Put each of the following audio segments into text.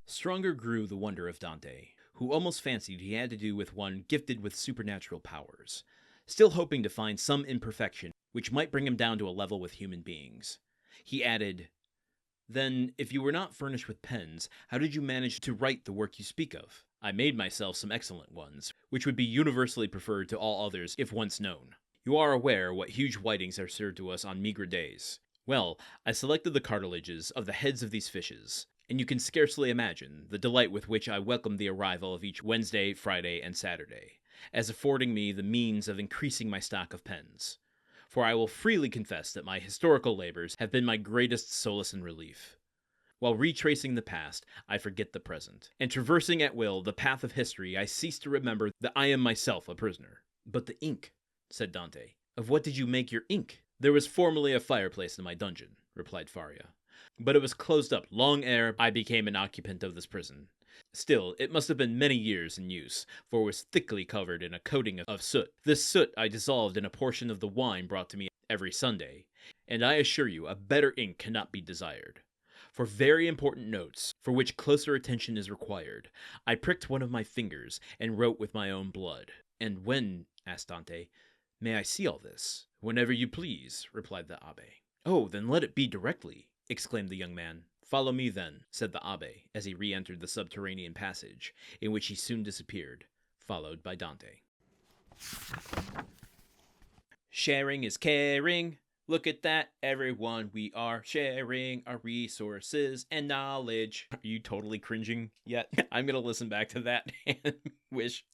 Stronger grew the wonder of Dante, who almost fancied he had to do with one gifted with supernatural powers, still hoping to find some imperfection which might bring him down to a level with human beings. He added, "Then, if you were not furnished with pens, how did you manage to write the work you speak of? I made myself some excellent ones, which would be universally preferred to all others if once known. You are aware what huge whitings are served to us on meagre days. Well, I selected the cartilages of the heads of these fishes, and you can scarcely imagine the delight with which I welcomed the arrival of each Wednesday, Friday, and Saturday, as affording me the means of increasing my stock of pens. For I will freely confess that my historical labors have been my greatest solace and relief. While retracing the past, I forget the present, and traversing at will the path of history, I cease to remember that I am myself a prisoner." "But the ink," said Dante. "Of what did you make your ink?" "There was formerly a fireplace in my dungeon," replied Faria, "but it was closed up long ere I became an occupant of this prison. Still, it must have been many years in use, for it was thickly covered in a coating of soot. This soot I dissolved in a portion of the wine brought to me every Sunday, and I assure you a better ink cannot be desired. For very important notes, for which closer attention is required, I pricked one of my fingers and wrote with my own blood." "And when," asked Dante, "may I see all this?" "Whenever you please," replied the Abbé. "Oh, then let it be directly," exclaimed the young man. "Follow me, then," said the Abbé, as he re-entered the subterranean passage, in which he soon disappeared, followed by Dante. Sharing is caring. Look at that, everyone. We are sharing our resources and knowledge. Are you totally cringing yet? I'm going to listen back to that and wish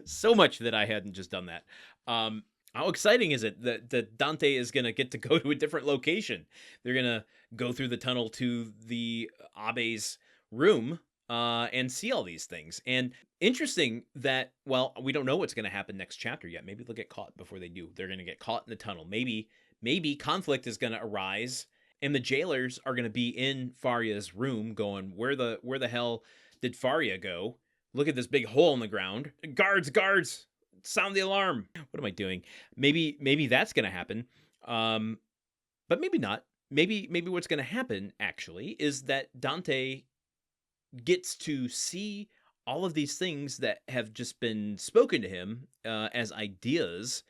so much that I hadn't just done that. How exciting is it that Dante is going to get to go to a different location? They're going to go through the tunnel to the Abbe's room and see all these things. And interesting that, well, we don't know what's going to happen next chapter yet. Maybe they'll get caught before they do. They're going to get caught in the tunnel. Maybe conflict is going to arise, and the jailers are going to be in Faria's room going, where the hell did Faria go? Look at this big hole in the ground. Guards, sound the alarm. What am I doing? Maybe that's going to happen. But maybe not. Maybe what's going to happen, actually, is that Dante gets to see all of these things that have just been spoken to him as ideas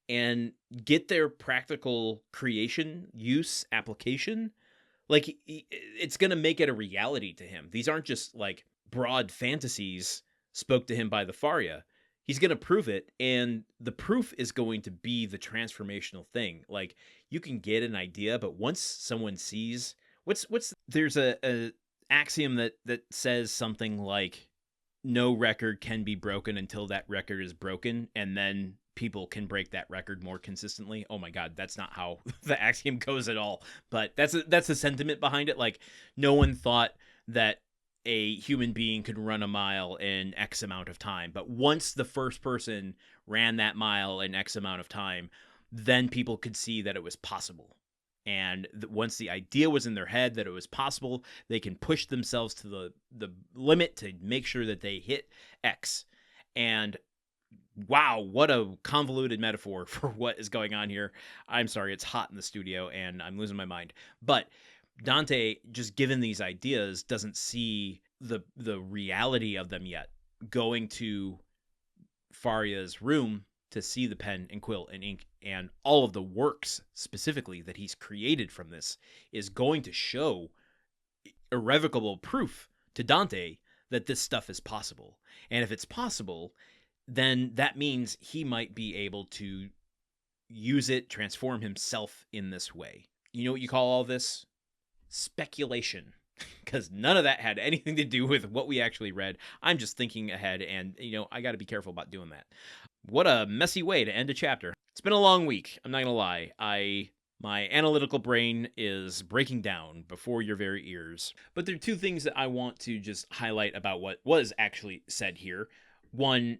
and get their practical creation, use, application. Like, it's going to make it a reality to him. These aren't just, like, broad fantasies spoke to him by the Faria. He's going to prove it, and the proof is going to be the transformational thing. Like, you can get an idea, but once someone sees... There's a axiom that says something like, no record can be broken until that record is broken, and then people can break that record more consistently. Oh my God, that's not how the axiom goes at all. But that's the sentiment behind it. Like, no one thought that a human being could run a mile in X amount of time. But once the first person ran that mile in X amount of time, then people could see that it was possible. And once the idea was in their head that it was possible, they can push themselves to the limit to make sure that they hit X. And wow, what a convoluted metaphor for what is going on here. I'm sorry, it's hot in the studio and I'm losing my mind. But Dante, just given these ideas, doesn't see the reality of them yet. Going to Faria's room to see the pen and quill and ink and all of the works specifically that he's created from this is going to show irrevocable proof to Dante that this stuff is possible. And if it's possible, then that means he might be able to use it, transform himself in this way. You know what you call all this? Speculation. Because none of that had anything to do with what we actually read. I'm just thinking ahead, and, I got to be careful about doing that. What a messy way to end a chapter. It's been a long week, I'm not going to lie. My analytical brain is breaking down before your very ears. But there are two things that I want to just highlight about what was actually said here. One,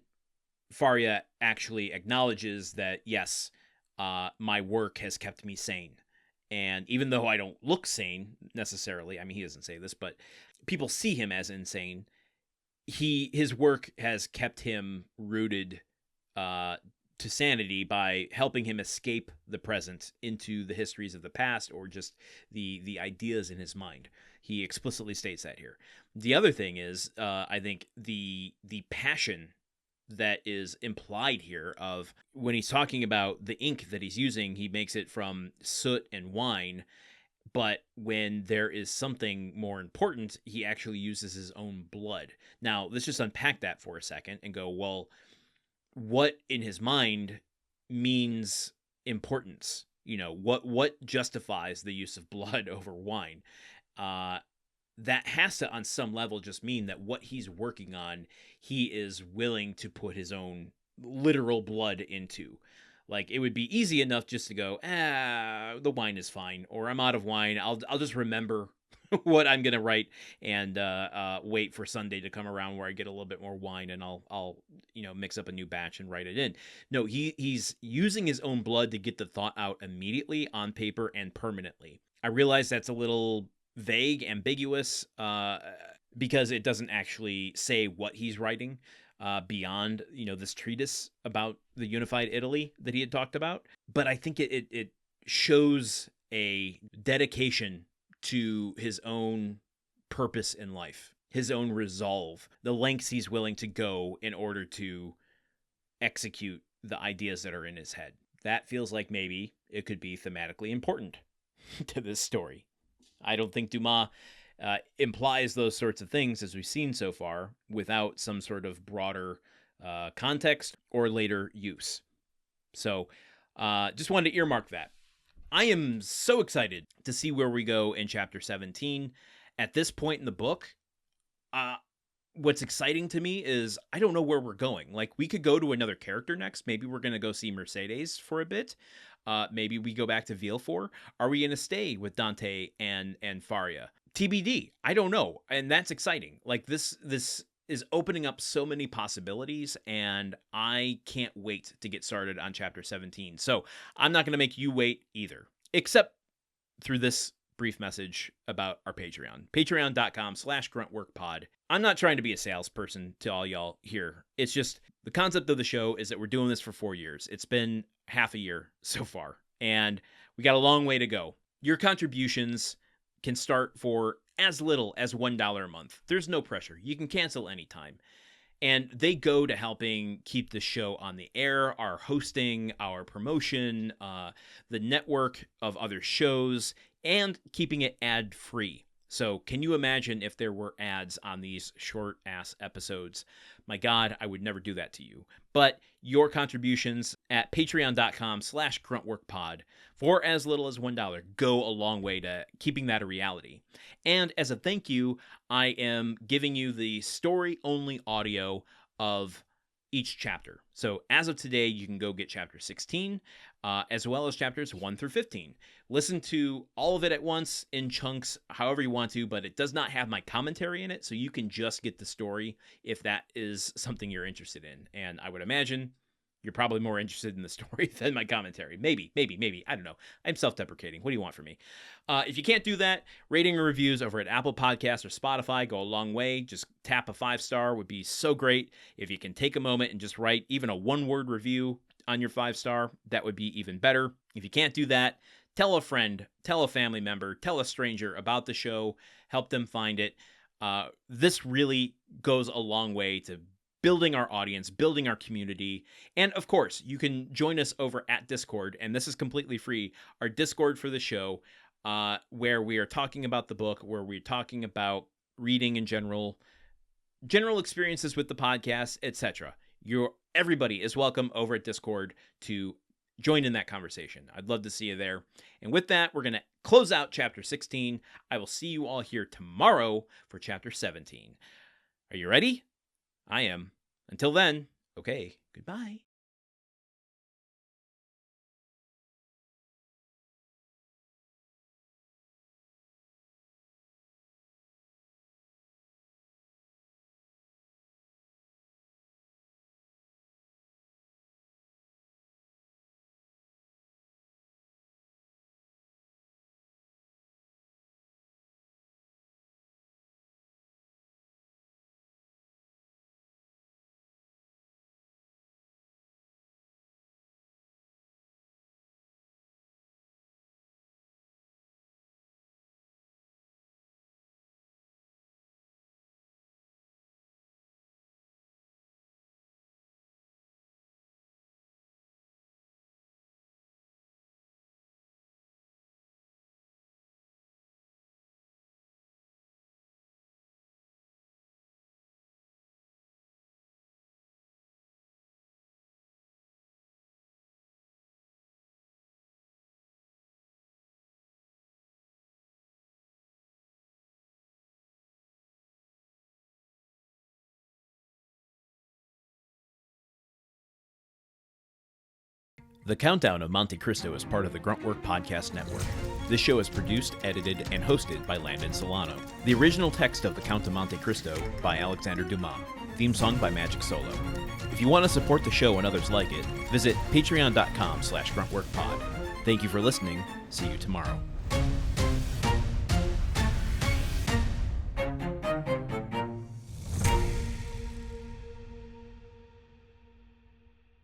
Faria actually acknowledges that, yes, my work has kept me sane. And even though I don't look sane necessarily, I mean, he doesn't say this, but people see him as insane. His work has kept him rooted to sanity by helping him escape the present into the histories of the past, or just the ideas in his mind. He explicitly states that here. The other thing is, I think the passion that is implied here, of when he's talking about the ink that he's using, he makes it from soot and wine, but when there is something more important, he actually uses his own blood. Now, let's just unpack that for a second and go, well, what in his mind means importance? What justifies the use of blood over wine? That has to, on some level, just mean that what he's working on, he is willing to put his own literal blood into. Like, it would be easy enough just to go, the wine is fine, or I'm out of wine. I'll just remember what I'm gonna write and wait for Sunday to come around where I get a little bit more wine, and I'll mix up a new batch and write it in. No, he's using his own blood to get the thought out immediately on paper and permanently. I realize that's a little vague, ambiguous, because it doesn't actually say what he's writing beyond this treatise about the unified Italy that he had talked about. But I think it shows a dedication to his own purpose in life, his own resolve, the lengths he's willing to go in order to execute the ideas that are in his head. That feels like maybe it could be thematically important to this story. I don't think Dumas implies those sorts of things, as we've seen so far, without some sort of broader context or later use. So just wanted to earmark that. I am so excited to see where we go in chapter 17. At this point in the book, what's exciting to me is I don't know where we're going. Like, we could go to another character next. Maybe we're going to go see Mercedes for a bit. Maybe we go back to Villefort. Are we going to stay with Dante and Faria? TBD. I don't know. And that's exciting. Like, this is opening up so many possibilities, and I can't wait to get started on chapter 17. So I'm not going to make you wait either, except through this brief message about our Patreon. Patreon.com/gruntworkpod. I'm not trying to be a salesperson to all y'all here. It's just the concept of the show is that we're doing this for 4 years. It's been half a year so far, and we got a long way to go. Your contributions can start for as little as $1 a month. There's no pressure. You can cancel anytime. And they go to helping keep the show on the air, our hosting, our promotion, the network of other shows, and keeping it ad-free. So can you imagine if there were ads on these short-ass episodes? My God, I would never do that to you. But your contributions at patreon.com/gruntworkpod for as little as $1 go a long way to keeping that a reality. And as a thank you, I am giving you the story-only audio of each chapter. So as of today, you can go get chapter 16, as well as chapters 1 through 15. Listen to all of it at once in chunks, however you want to, but it does not have my commentary in it, so you can just get the story if that is something you're interested in. And I would imagine you're probably more interested in the story than my commentary. Maybe. I don't know. I'm self-deprecating. What do you want from me? If you can't do that, rating and reviews over at Apple Podcasts or Spotify go a long way. Just tap a 5-star would be so great. If you can take a moment and just write even a one-word review on your 5-star, that would be even better. If you can't do that, tell a friend, tell a family member, tell a stranger about the show, help them find it. This really goes a long way to building our audience, building our community. And of course, you can join us over at Discord, and this is completely free, our Discord for the show, where we are talking about the book, where we're talking about reading in general experiences with the podcast, etc. Everybody is welcome over at Discord to join in that conversation. I'd love to see you there. And with that, we're going to close out chapter 16. I will see you all here tomorrow for chapter 17. Are you ready? I am. Until then, okay, goodbye. The Countdown of Monte Cristo is part of the Gruntwork Podcast Network. This show is produced, edited, and hosted by Landon Solano. The original text of The Count of Monte Cristo by Alexander Dumas. Theme song by Magic Solo. If you want to support the show and others like it, visit patreon.com/gruntworkpod. Thank you for listening. See you tomorrow.